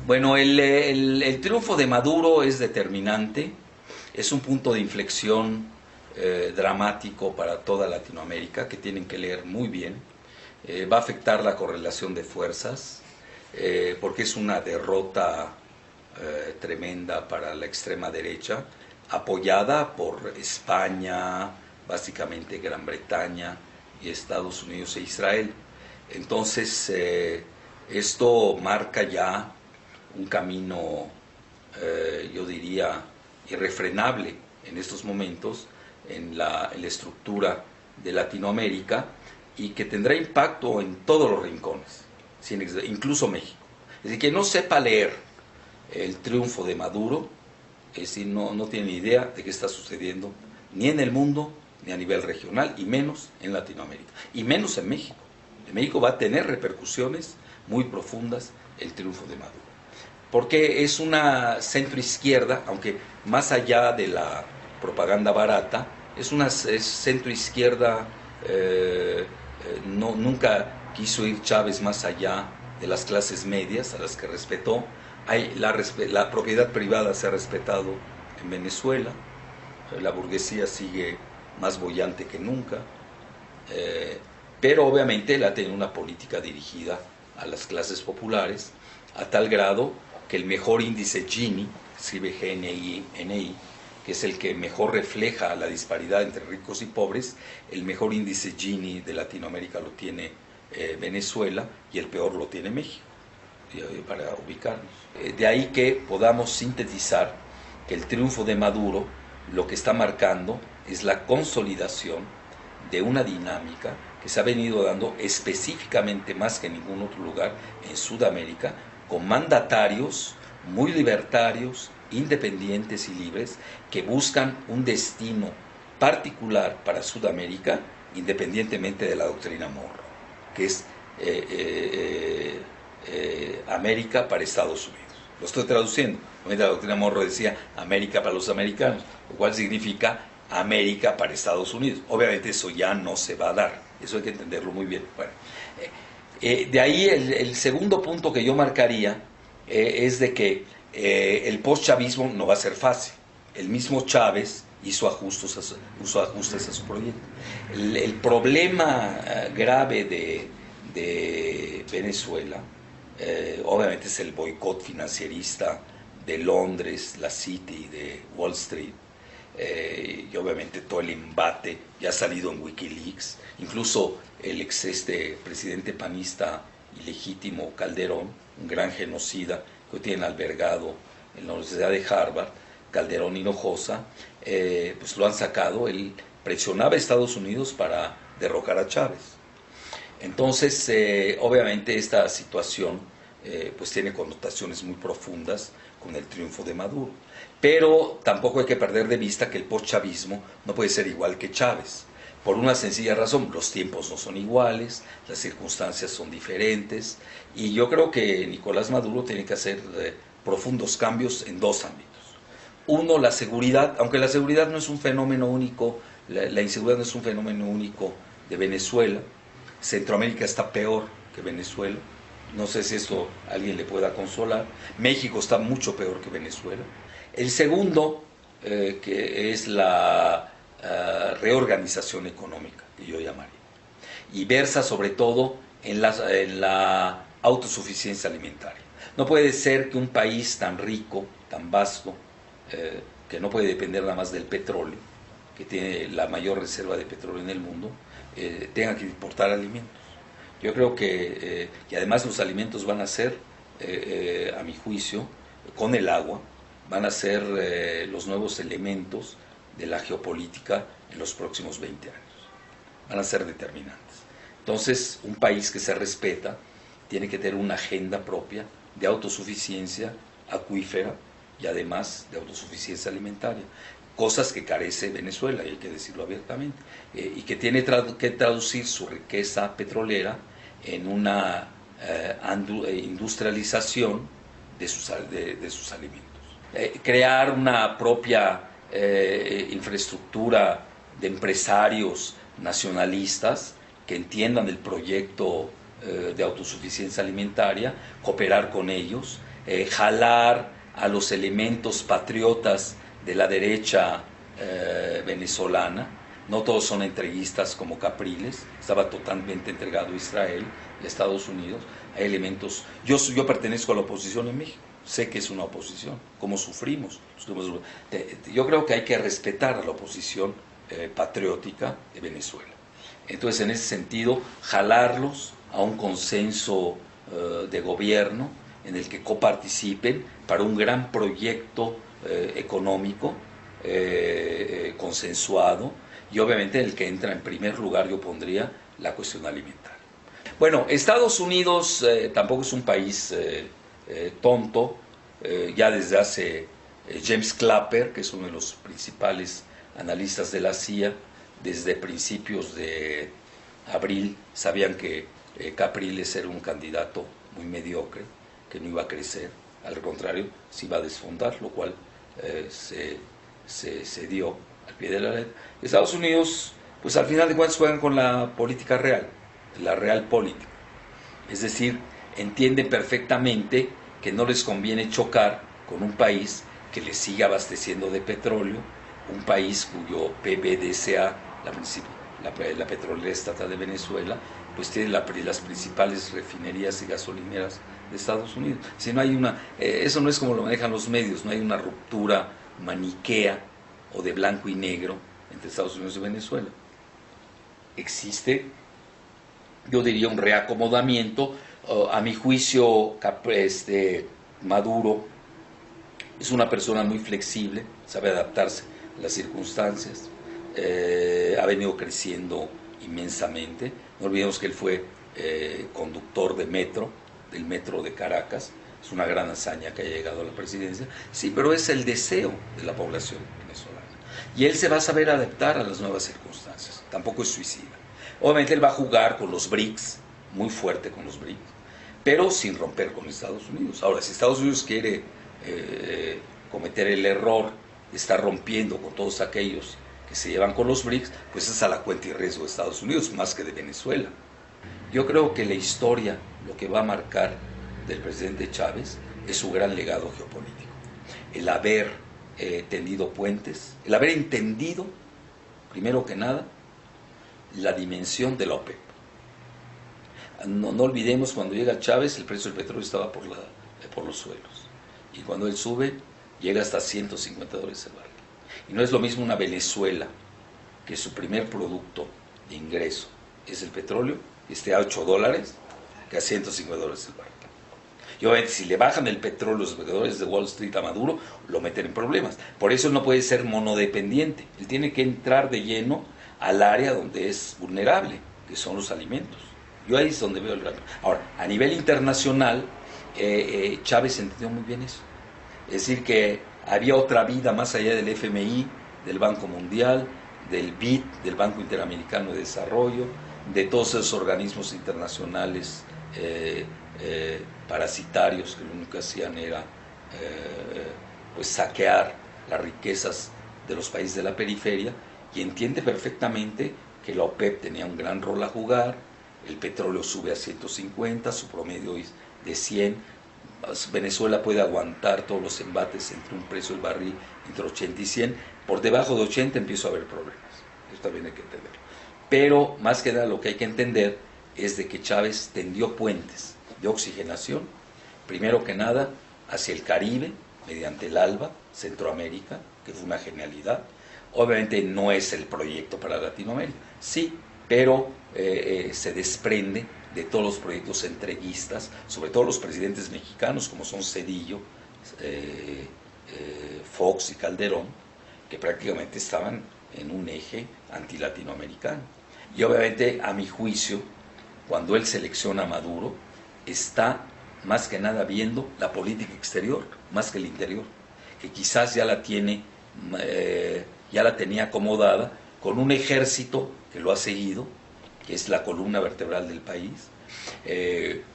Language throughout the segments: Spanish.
Bueno, el triunfo de Maduro es determinante, es un punto de inflexión dramático para toda Latinoamérica, que tienen que leer muy bien. Va a afectar la correlación de fuerzas, porque es una derrota tremenda para la extrema derecha, apoyada por España, básicamente Gran Bretaña y Estados Unidos e Israel. Entonces, esto marca ya un camino, yo diría, irrefrenable en estos momentos en la estructura de Latinoamérica, y que tendrá impacto en todos los rincones, incluso México. Es decir, que no sepa leer el triunfo de Maduro, es decir, no tiene ni idea de qué está sucediendo ni en el mundo, ni a nivel regional, y menos en Latinoamérica, y menos en México. En México va a tener repercusiones muy profundas el triunfo de Maduro, porque es una centroizquierda, aunque más allá de la propaganda barata, es una centroizquierda. Nunca quiso ir Chávez más allá de las clases medias, a las que respetó. La propiedad privada se ha respetado en Venezuela, la burguesía sigue más boyante que nunca, pero obviamente él ha tenido una política dirigida a las clases populares, a tal grado que el mejor índice Gini, escribe GNI, que es el que mejor refleja la disparidad entre ricos y pobres, el mejor índice Gini de Latinoamérica lo tiene Venezuela, y el peor lo tiene México, para ubicarnos. De ahí que podamos sintetizar que el triunfo de Maduro lo que está marcando es la consolidación de una dinámica que se ha venido dando específicamente más que en ningún otro lugar en Sudamérica, con mandatarios muy libertarios, independientes y libres, que buscan un destino particular para Sudamérica, independientemente de la doctrina Monroe, que es América para Estados Unidos. Lo estoy traduciendo. La doctrina Monroe decía América para los americanos, lo cual significa América para Estados Unidos. Obviamente eso ya no se va a dar, eso hay que entenderlo muy bien. Bueno, de ahí el segundo punto que yo marcaría es de que el postchavismo no va a ser fácil. El mismo Chávez hizo ajustes a su proyecto. El problema grave de Venezuela, obviamente, es el boicot financierista de Londres, la City, de Wall Street, y obviamente todo el embate ya ha salido en Wikileaks. Incluso el presidente panista ilegítimo Calderón, un gran genocida que tienen albergado en la Universidad de Harvard, Calderón Hinojosa, pues lo han sacado. Él presionaba a Estados Unidos para derrocar a Chávez. Entonces, obviamente esta situación pues tiene connotaciones muy profundas con el triunfo de Maduro. Pero tampoco hay que perder de vista que el postchavismo no puede ser igual que Chávez, por una sencilla razón: los tiempos no son iguales, las circunstancias son diferentes, y yo creo que Nicolás Maduro tiene que hacer profundos cambios en dos ámbitos. Uno, la seguridad, aunque la seguridad no es un fenómeno único, la inseguridad no es un fenómeno único de Venezuela. Centroamérica está peor que Venezuela, no sé si esto a alguien le pueda consolar. México está mucho peor que Venezuela. El segundo, que es la reorganización económica, que yo llamaría, y versa sobre todo en la autosuficiencia alimentaria. No puede ser que un país tan rico, tan vasto, que no puede depender nada más del petróleo, que tiene la mayor reserva de petróleo en el mundo, tenga que importar alimentos. Yo creo que, y además los alimentos van a ser, a mi juicio, con el agua, van a ser los nuevos elementos de la geopolítica en los próximos 20 años. Van a ser determinantes. Entonces, un país que se respeta tiene que tener una agenda propia de autosuficiencia acuífera y además de autosuficiencia alimentaria, cosas que carece Venezuela, y hay que decirlo abiertamente, y que tiene que traducir su riqueza petrolera en una industrialización de sus alimentos. Crear una propia infraestructura de empresarios nacionalistas que entiendan el proyecto de autosuficiencia alimentaria, cooperar con ellos, jalar a los elementos patriotas de la derecha venezolana. No todos son entreguistas como Capriles, estaba totalmente entregado a Israel y a Estados Unidos. Hay elementos, yo pertenezco a la oposición en México, sé que es una oposición, cómo sufrimos. Yo creo que hay que respetar a la oposición patriótica de Venezuela. Entonces, en ese sentido, jalarlos a un consenso de gobierno en el que coparticipen para un gran proyecto económico consensuado, y obviamente el que entra en primer lugar yo pondría la cuestión alimentaria. Bueno, Estados Unidos tampoco es un país tonto. Ya desde hace James Clapper, que es uno de los principales analistas de la CIA, desde principios de abril sabían que Capriles era un candidato muy mediocre, que no iba a crecer, al contrario, se iba a desfondar, lo cual se dio al pie de la letra. Estados Unidos, pues al final de cuentas juegan con la política real, la realpolitik. Es decir, entienden perfectamente que no les conviene chocar con un país que les sigue abasteciendo de petróleo, un país cuyo PDVSA, la petrolera estatal de Venezuela, pues tiene las principales refinerías y gasolineras de Estados Unidos. Si no hay eso no es como lo manejan los medios, no hay una ruptura maniquea o de blanco y negro entre Estados Unidos y Venezuela. Existe, yo diría, un reacomodamiento. A mi juicio, Maduro es una persona muy flexible, sabe adaptarse a las circunstancias, ha venido creciendo inmensamente. No olvidemos que él fue conductor del metro de Caracas. Es una gran hazaña que haya llegado a la presidencia. Sí, pero es el deseo de la población venezolana. Y él se va a saber adaptar a las nuevas circunstancias. Tampoco es suicida. Obviamente él va a jugar con los BRICS, muy fuerte con los BRICS, pero sin romper con Estados Unidos. Ahora, si Estados Unidos quiere cometer el error de estar rompiendo con todos aquellos que se llevan con los BRICS, pues es a la cuenta y riesgo de Estados Unidos, más que de Venezuela. Yo creo que la historia, lo que va a marcar del presidente Chávez, es su gran legado geopolítico. El haber tendido puentes, el haber entendido, primero que nada, la dimensión de la OPEP. No olvidemos, cuando llega Chávez, el precio del petróleo estaba por los suelos. Y cuando él sube, llega hasta $150 el barril. Y no es lo mismo una Venezuela, que su primer producto de ingreso es el petróleo, esté a $8, que a $150 el barril. Y obviamente, si le bajan el petróleo los especuladores de Wall Street a Maduro, lo meten en problemas. Por eso él no puede ser monodependiente. Él tiene que entrar de lleno al área donde es vulnerable, que son los alimentos. Yo ahí es donde veo el gran... Ahora, a nivel internacional, Chávez entendió muy bien eso. Es decir, que había otra vida más allá del FMI, del Banco Mundial, del BID, del Banco Interamericano de Desarrollo, de todos esos organismos internacionales parasitarios que lo único que hacían era pues saquear las riquezas de los países de la periferia, y entiende perfectamente que la OPEP tenía un gran rol a jugar. El petróleo sube a 150, su promedio es de 100. Venezuela puede aguantar todos los embates entre un precio del barril entre 80 y 100. Por debajo de 80 empieza a haber problemas. Eso también hay que entenderlo. Pero más que nada lo que hay que entender es de que Chávez tendió puentes de oxigenación, primero que nada hacia el Caribe, mediante el ALBA, Centroamérica, que fue una genialidad. Obviamente no es el proyecto para Latinoamérica, sí, pero se desprende de todos los proyectos entreguistas, sobre todo los presidentes mexicanos como son Zedillo, Fox y Calderón, que prácticamente estaban en un eje antilatinoamericano. Y obviamente, a mi juicio, cuando él selecciona a Maduro, está más que nada viendo la política exterior, más que el interior, que quizás ya la tenía acomodada con un ejército que lo ha seguido, que es la columna vertebral del país,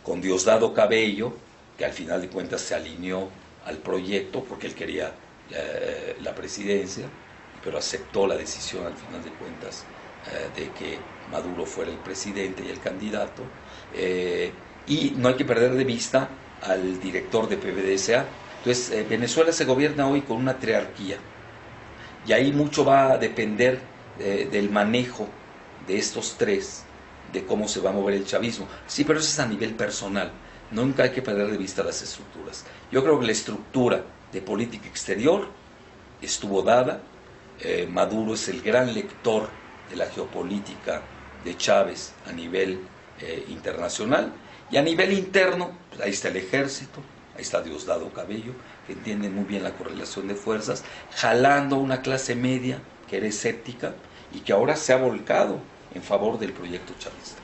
con Diosdado Cabello, que al final de cuentas se alineó al proyecto porque él quería la presidencia, pero aceptó la decisión al final de cuentas de que Maduro fuera el presidente y el candidato, y no hay que perder de vista al director de PDVSA. Entonces, Venezuela se gobierna hoy con una triarquía, y ahí mucho va a depender del manejo de estos tres, de cómo se va a mover el chavismo. Sí, pero eso es a nivel personal. Nunca hay que perder de vista las estructuras. Yo creo que la estructura de política exterior estuvo dada. Maduro es el gran lector de la geopolítica de Chávez a nivel internacional, y a nivel interno, pues ahí está el ejército, ahí está Diosdado Cabello, que entiende muy bien la correlación de fuerzas, jalando una clase media que era escéptica y que ahora se ha volcado en favor del proyecto chavista.